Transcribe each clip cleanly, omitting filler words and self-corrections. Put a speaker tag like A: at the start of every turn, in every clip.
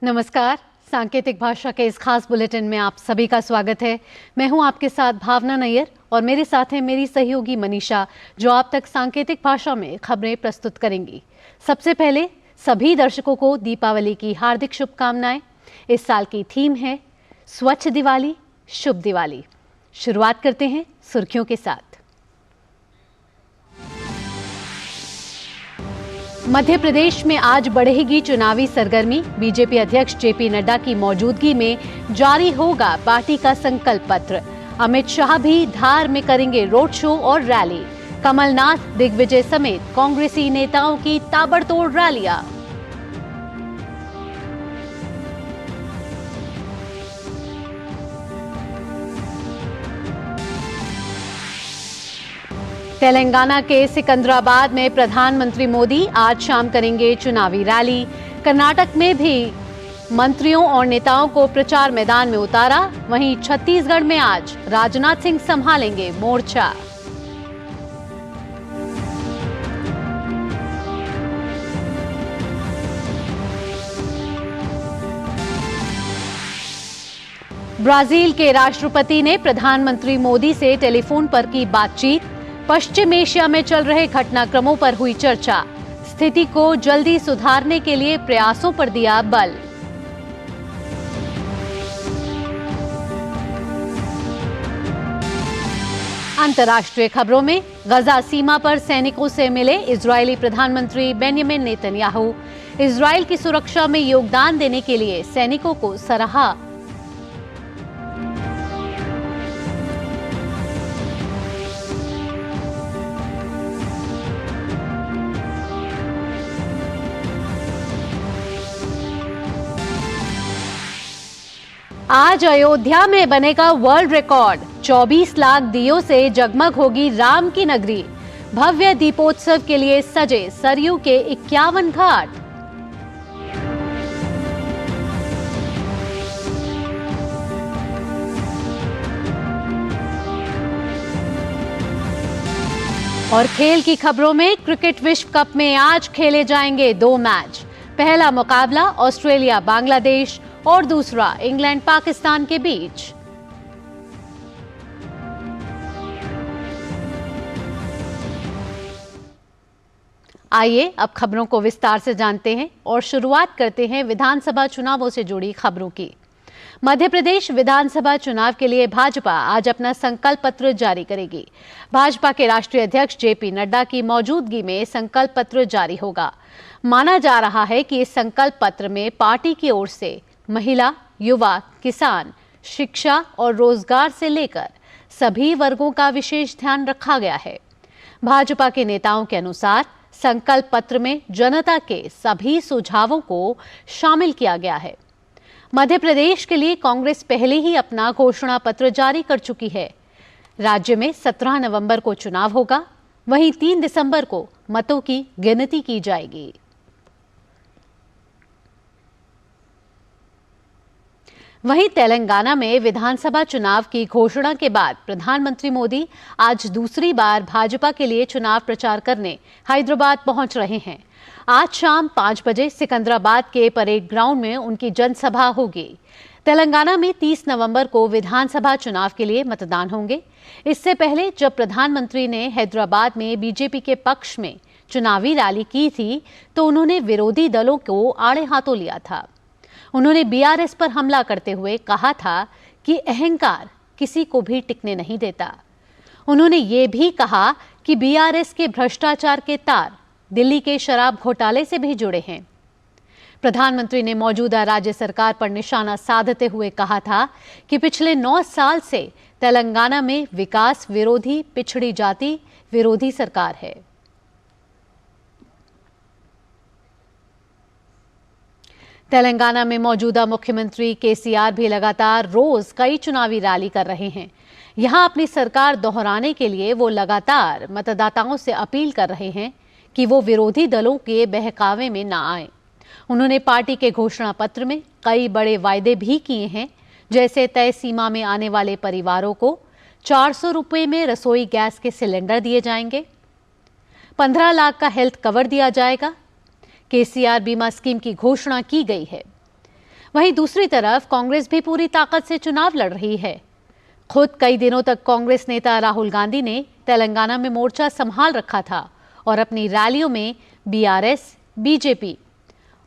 A: नमस्कार। सांकेतिक भाषा के इस खास बुलेटिन में आप सभी का स्वागत है। मैं हूं आपके साथ भावना नैयर और मेरे साथ है मेरी सहयोगी मनीषा, जो आप तक सांकेतिक भाषा में खबरें प्रस्तुत करेंगी। सबसे पहले सभी दर्शकों को दीपावली की हार्दिक शुभकामनाएं। इस साल की थीम है स्वच्छ दिवाली शुभ दिवाली। शुरुआत करते हैं सुर्खियों के साथ। मध्य प्रदेश में आज बढ़ेगी चुनावी सरगर्मी। बीजेपी अध्यक्ष जेपी नड्डा की मौजूदगी में जारी होगा पार्टी का संकल्प पत्र। अमित शाह भी धार में करेंगे रोड शो और रैली। कमलनाथ, दिग्विजय समेत कांग्रेसी नेताओं की ताबड़तोड़ रैलियां। तेलंगाना के सिकंदराबाद में प्रधानमंत्री मोदी आज शाम करेंगे चुनावी रैली। कर्नाटक में भी मंत्रियों और नेताओं को प्रचार मैदान में उतारा। वहीं छत्तीसगढ़ में आज राजनाथ सिंह संभालेंगे मोर्चा। ब्राजील के राष्ट्रपति ने प्रधानमंत्री मोदी से टेलीफोन पर की बातचीत। पश्चिम एशिया में चल रहे घटनाक्रमों पर हुई चर्चा। स्थिति को जल्दी सुधारने के लिए प्रयासों पर दिया बल। अंतर्राष्ट्रीय खबरों में गजा सीमा पर सैनिकों से मिले इजरायली प्रधानमंत्री बेंजामिन नेतन्याहू। इजरायल की सुरक्षा में योगदान देने के लिए सैनिकों को सराहा। आज अयोध्या में बनेगा वर्ल्ड रिकॉर्ड। 24 लाख दियों से जगमग होगी राम की नगरी। भव्य दीपोत्सव के लिए सजे सरयू के 51 घाट। और खेल की खबरों में क्रिकेट विश्व कप में आज खेले जाएंगे 2 मैच। पहला मुकाबला ऑस्ट्रेलिया बांग्लादेश और दूसरा इंग्लैंड पाकिस्तान के बीच। आइए अब खबरों को विस्तार से जानते हैं और शुरुआत करते हैं विधानसभा चुनावों से जुड़ी खबरों की। मध्य प्रदेश विधानसभा चुनाव के लिए भाजपा आज अपना संकल्प पत्र जारी करेगी। भाजपा के राष्ट्रीय अध्यक्ष जेपी नड्डा की मौजूदगी में संकल्प पत्र जारी होगा। माना जा रहा है कि इस संकल्प पत्र में पार्टी की ओर से महिला, युवा, किसान, शिक्षा और रोजगार से लेकर सभी वर्गों का विशेष ध्यान रखा गया है। भाजपा के नेताओं के अनुसार संकल्प पत्र में जनता के सभी सुझावों को शामिल किया गया है। मध्य प्रदेश के लिए कांग्रेस पहले ही अपना घोषणा पत्र जारी कर चुकी है। राज्य में 17 नवंबर को चुनाव होगा, वहीं 3 दिसंबर को मतों की गिनती की जाएगी। वहीं तेलंगाना में विधानसभा चुनाव की घोषणा के बाद प्रधानमंत्री मोदी आज दूसरी बार भाजपा के लिए चुनाव प्रचार करने हैदराबाद पहुंच रहे हैं। आज शाम 5 बजे सिकंदराबाद के परेड ग्राउंड में उनकी जनसभा होगी। तेलंगाना में 30 नवंबर को विधानसभा चुनाव के लिए मतदान होंगे। इससे पहले जब प्रधानमंत्री ने हैदराबाद में बीजेपी के पक्ष में चुनावी रैली की थी तो उन्होंने विरोधी दलों को आड़े हाथों लिया था। उन्होंने बीआरएस पर हमला करते हुए कहा था कि अहंकार किसी को भी टिकने नहीं देता। उन्होंने ये भी कहा कि बीआरएस के भ्रष्टाचार के तार दिल्ली के शराब घोटाले से भी जुड़े हैं। प्रधानमंत्री ने मौजूदा राज्य सरकार पर निशाना साधते हुए कहा था कि पिछले 9 साल से तेलंगाना में विकास विरोधी, पिछड़ी जाति विरोधी सरकार है। तेलंगाना में मौजूदा मुख्यमंत्री केसीआर भी लगातार रोज कई चुनावी रैली कर रहे हैं। यहां अपनी सरकार दोहराने के लिए वो लगातार मतदाताओं से अपील कर रहे हैं कि वो विरोधी दलों के बहकावे में ना आए। उन्होंने पार्टी के घोषणा पत्र में कई बड़े वायदे भी किए हैं, जैसे तय सीमा में आने वाले परिवारों को 400 रुपये में रसोई गैस के सिलेंडर दिए जाएंगे, 15 लाख का हेल्थ कवर दिया जाएगा। केसीआर बीमा स्कीम की घोषणा की गई है। वहीं दूसरी तरफ कांग्रेस भी पूरी ताकत से चुनाव लड़ रही है। खुद कई दिनों तक कांग्रेस नेता राहुल गांधी ने तेलंगाना में मोर्चा संभाल रखा था और अपनी रैलियों में बीआरएस, बीजेपी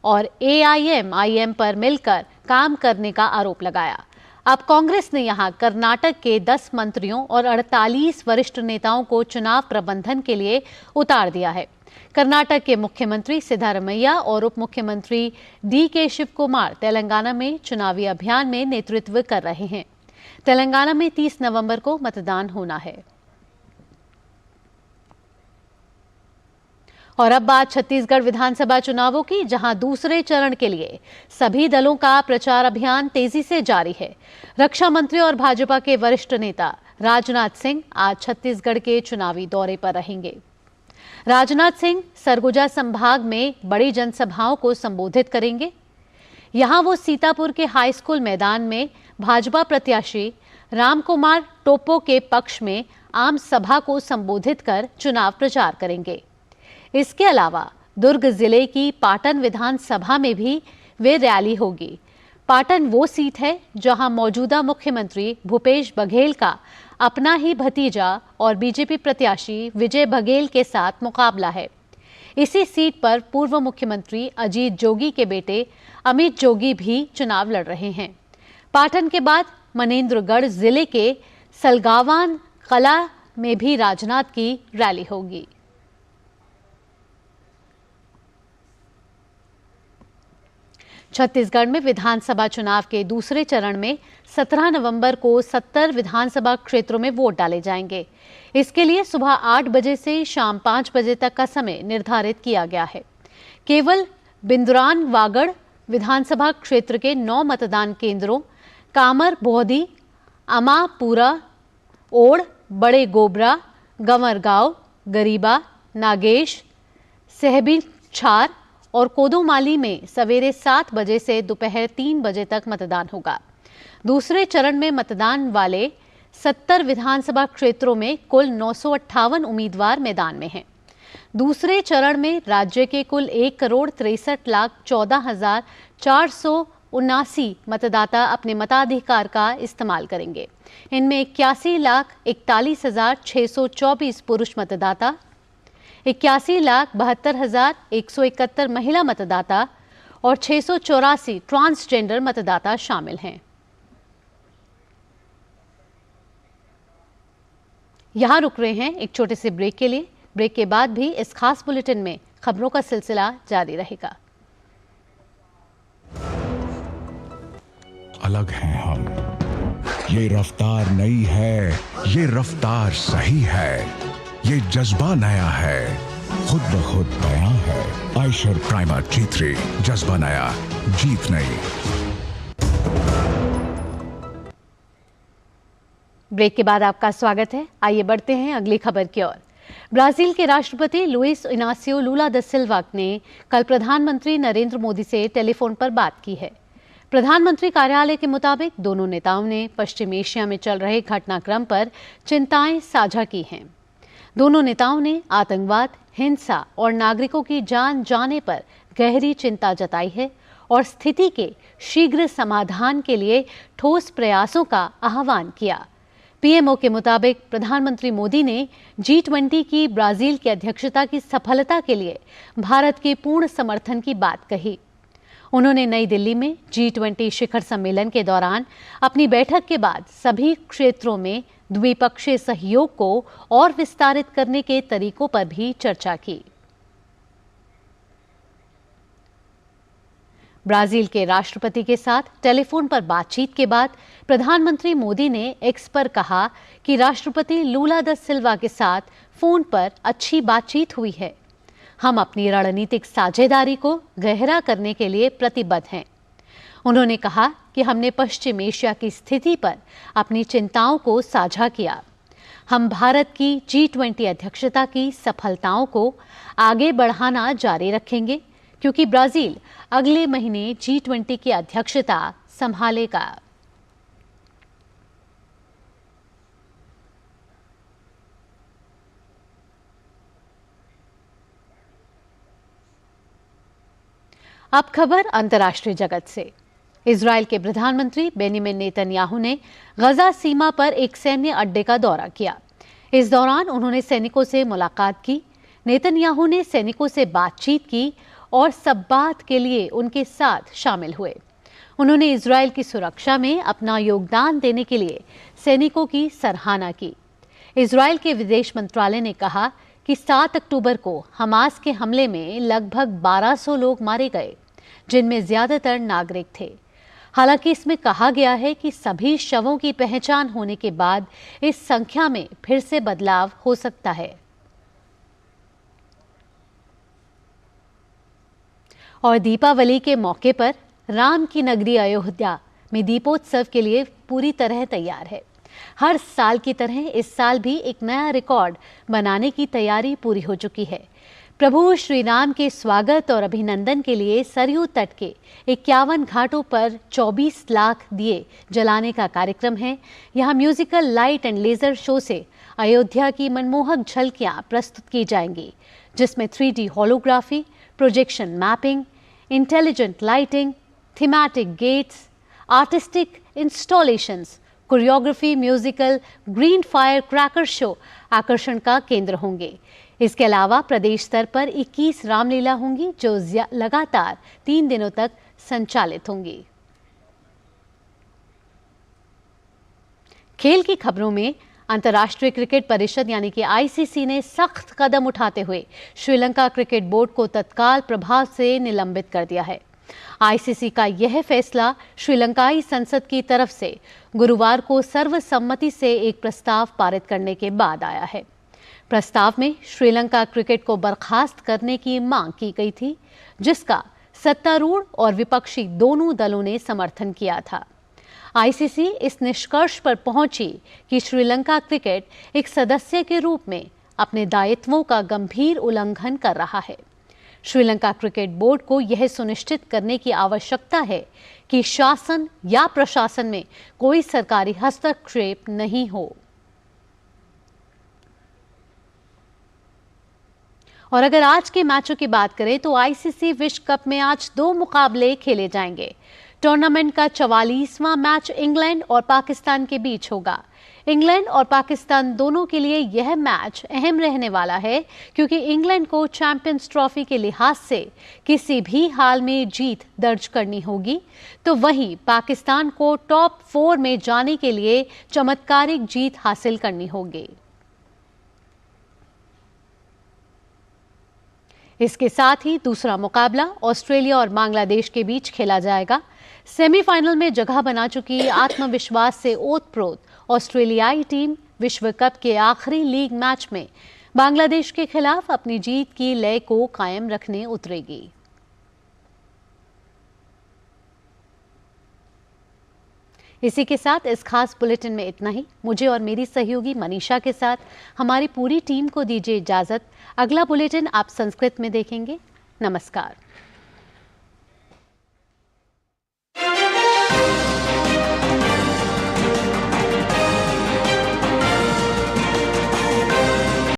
A: और एआईएमआईएम पर मिलकर काम करने का आरोप लगाया। अब कांग्रेस ने यहां कर्नाटक के 10 मंत्रियों और 48 वरिष्ठ नेताओं को चुनाव प्रबंधन के लिए उतार दिया है। कर्नाटक के मुख्यमंत्री सिद्धारमैया और उप मुख्यमंत्री डीके शिव कुमार तेलंगाना में चुनावी अभियान में नेतृत्व कर रहे हैं। तेलंगाना में 30 नवंबर को मतदान होना है। और अब बात छत्तीसगढ़ विधानसभा चुनावों की, जहां दूसरे चरण के लिए सभी दलों का प्रचार अभियान तेजी से जारी है। रक्षा मंत्री और भाजपा के वरिष्ठ नेता राजनाथ सिंह आज छत्तीसगढ़ के चुनावी दौरे पर रहेंगे। राजनाथ सिंह सरगुजा संभाग में बड़ी जनसभाओं को संबोधित करेंगे। यहां वो सीतापुर के हाई स्कूल मैदान में भाजपा प्रत्याशी रामकुमार टोप्पो के पक्ष में आम सभा को संबोधित कर चुनाव प्रचार करेंगे। इसके अलावा दुर्ग जिले की पाटन विधानसभा में भी वे रैली होगी। पाटन वो सीट है जहां मौजूदा मुख्यमंत्री भूपेश बघेल का अपना ही भतीजा और बीजेपी प्रत्याशी विजय बघेल के साथ मुकाबला है। इसी सीट पर पूर्व मुख्यमंत्री अजीत जोगी के बेटे अमित जोगी भी चुनाव लड़ रहे हैं। पाटन के बाद मनेन्द्रगढ़ जिले के सलगावान कला में भी राजनाथ की रैली होगी। छत्तीसगढ़ में विधानसभा चुनाव के दूसरे चरण में 17 नवंबर को 70 विधानसभा क्षेत्रों में वोट डाले जाएंगे। इसके लिए सुबह 8 बजे से शाम 5 बजे तक का समय निर्धारित किया गया है। केवल बिंदुरान वागड़ विधानसभा क्षेत्र के 9 मतदान केंद्रों कामर बोहदी, अमापुरा, ओड़, बड़े गोबरा, गंवरगांव, गरीबा, नागेश, सहबी छार और कोदोमाली में सवेरे 7 बजे से दोपहर 3 बजे तक मतदान होगा। दूसरे चरण में मतदान वाले 70 विधानसभा क्षेत्रों में कुल 958 उम्मीदवार मैदान में हैं। दूसरे चरण में राज्य के कुल 1,63,14,479 मतदाता अपने मताधिकार का इस्तेमाल करेंगे। इनमें 81,41,624 पुरुष मतदाता, 81,72,171 महिला मतदाता और 684 ट्रांसजेंडर मतदाता शामिल हैं। यहां रुक रहे हैं एक छोटे से ब्रेक के लिए। ब्रेक के बाद भी इस खास बुलेटिन में खबरों का सिलसिला जारी रहेगा।
B: अलग हैं हम, ये रफ्तार नई है, ये रफ्तार सही है, ये जज्बा नया है, खुद ब खुद बयां है। आयशर प्राइमर G3, जज्बा नया, जीत नई।
A: ब्रेक के बाद आपका स्वागत है। आइए बढ़ते हैं अगली खबर की ओर। ब्राजील के राष्ट्रपति लुइस इनासियो लूला दा सिल्वा ने कल प्रधानमंत्री नरेंद्र मोदी से टेलीफोन पर बात की है। प्रधानमंत्री कार्यालय के मुताबिक दोनों नेताओं ने पश्चिम एशिया में चल रहे घटनाक्रम पर चिंताएं साझा की हैं। दोनों नेताओं ने आतंकवाद, हिंसा और नागरिकों की जान जाने पर गहरी चिंता जताई है और स्थिति के शीघ्र समाधान के लिए ठोस प्रयासों का आह्वान किया। पीएमओ के मुताबिक प्रधानमंत्री मोदी ने G20 की ब्राजील की अध्यक्षता की सफलता के लिए भारत के पूर्ण समर्थन की बात कही। उन्होंने नई दिल्ली में G20 शिखर सम्मेलन के दौरान अपनी बैठक के बाद सभी क्षेत्रों में द्विपक्षीय सहयोग को और विस्तारित करने के तरीकों पर भी चर्चा की। ब्राजील के राष्ट्रपति के साथ टेलीफोन पर बातचीत के बाद प्रधानमंत्री मोदी ने एक्स पर कहा कि राष्ट्रपति लूला दा सिल्वा के साथ फोन पर अच्छी बातचीत हुई है। हम अपनी रणनीतिक साझेदारी को गहरा करने के लिए प्रतिबद्ध हैं। उन्होंने कहा कि हमने पश्चिम एशिया की स्थिति पर अपनी चिंताओं को साझा किया। हम भारत की G20 अध्यक्षता की सफलताओं को आगे बढ़ाना जारी रखेंगे, क्योंकि ब्राजील अगले महीने G20 की अध्यक्षता संभालेगा। अब खबर अंतर्राष्ट्रीय जगत से। इजराइल के प्रधानमंत्री बेनिमिन नेतन्याहू ने गजा सीमा पर एक सैन्य अड्डे का दौरा किया। इस दौरान उन्होंने सैनिकों से मुलाकात की। नेतन्याहू ने सैनिकों से बातचीत की और सब बात के लिए उनके साथ शामिल हुए। उन्होंने इजराइल की सुरक्षा में अपना योगदान देने के लिए सैनिकों की सराहना की। इजराइल के विदेश मंत्रालय ने कहा कि 7 अक्टूबर को हमास के हमले में लगभग 1200 लोग मारे गए, जिनमें ज्यादातर नागरिक थे। हालांकि इसमें कहा गया है कि सभी शवों की पहचान होने के बाद इस संख्या में फिर से बदलाव हो सकता है। और दीपावली के मौके पर राम की नगरी अयोध्या में दीपोत्सव के लिए पूरी तरह तैयार है। हर साल की तरह इस साल भी एक नया रिकॉर्ड बनाने की तैयारी पूरी हो चुकी है। प्रभु श्री राम के स्वागत और अभिनंदन के लिए सरयू तट के 51 घाटों पर 24 लाख दिए जलाने का कार्यक्रम है। यहाँ musical light and laser show से अयोध्या की मनमोहक झलकियाँ प्रस्तुत की जाएंगी, जिसमें 3D holography, projection mapping, intelligent lighting, thematic gates, artistic installations, choreography, musical, green fire cracker show आकर्षण का केंद्र होंगे। इसके अलावा प्रदेश स्तर पर 21 रामलीला होंगी, जो लगातार 3 दिनों तक संचालित होंगी। खेल की खबरों में अंतर्राष्ट्रीय क्रिकेट परिषद यानी कि आईसीसी ने सख्त कदम उठाते हुए श्रीलंका क्रिकेट बोर्ड को तत्काल प्रभाव से निलंबित कर दिया है। आईसीसी का यह फैसला श्रीलंकाई संसद की तरफ से गुरुवार को सर्वसम्मति से एक प्रस्ताव पारित करने के बाद आया है। प्रस्ताव में श्रीलंका क्रिकेट को बर्खास्त करने की मांग की गई थी, जिसका सत्तारूढ़ और विपक्षी दोनों दलों ने समर्थन किया था। आईसीसी इस निष्कर्ष पर पहुंची कि श्रीलंका क्रिकेट एक सदस्य के रूप में अपने दायित्वों का गंभीर उल्लंघन कर रहा है। श्रीलंका क्रिकेट बोर्ड को यह सुनिश्चित करने की आवश्यकता है कि शासन या प्रशासन में कोई सरकारी हस्तक्षेप नहीं हो। और अगर आज के मैचों की बात करें तो आईसीसी विश्व कप में आज 2 मुकाबले खेले जाएंगे। टूर्नामेंट का 44वां मैच इंग्लैंड और पाकिस्तान के बीच होगा। इंग्लैंड और पाकिस्तान दोनों के लिए यह मैच अहम रहने वाला है, क्योंकि इंग्लैंड को चैंपियंस ट्रॉफी के लिहाज से किसी भी हाल में जीत दर्ज करनी होगी, तो वहीं पाकिस्तान को टॉप 4 में जाने के लिए चमत्कारिक जीत हासिल करनी होगी। इसके साथ ही दूसरा मुकाबला ऑस्ट्रेलिया और बांग्लादेश के बीच खेला जाएगा। सेमीफाइनल में जगह बना चुकी आत्मविश्वास से ओतप्रोत ऑस्ट्रेलियाई टीम विश्व कप के आखिरी लीग मैच में बांग्लादेश के खिलाफ अपनी जीत की लय को कायम रखने उतरेगी। इसी के साथ इस खास बुलेटिन में इतना ही। मुझे और मेरी सहयोगी मनीषा के साथ हमारी पूरी टीम को दीजिए इजाजत। अगला बुलेटिन आप संस्कृत में देखेंगे। नमस्कार।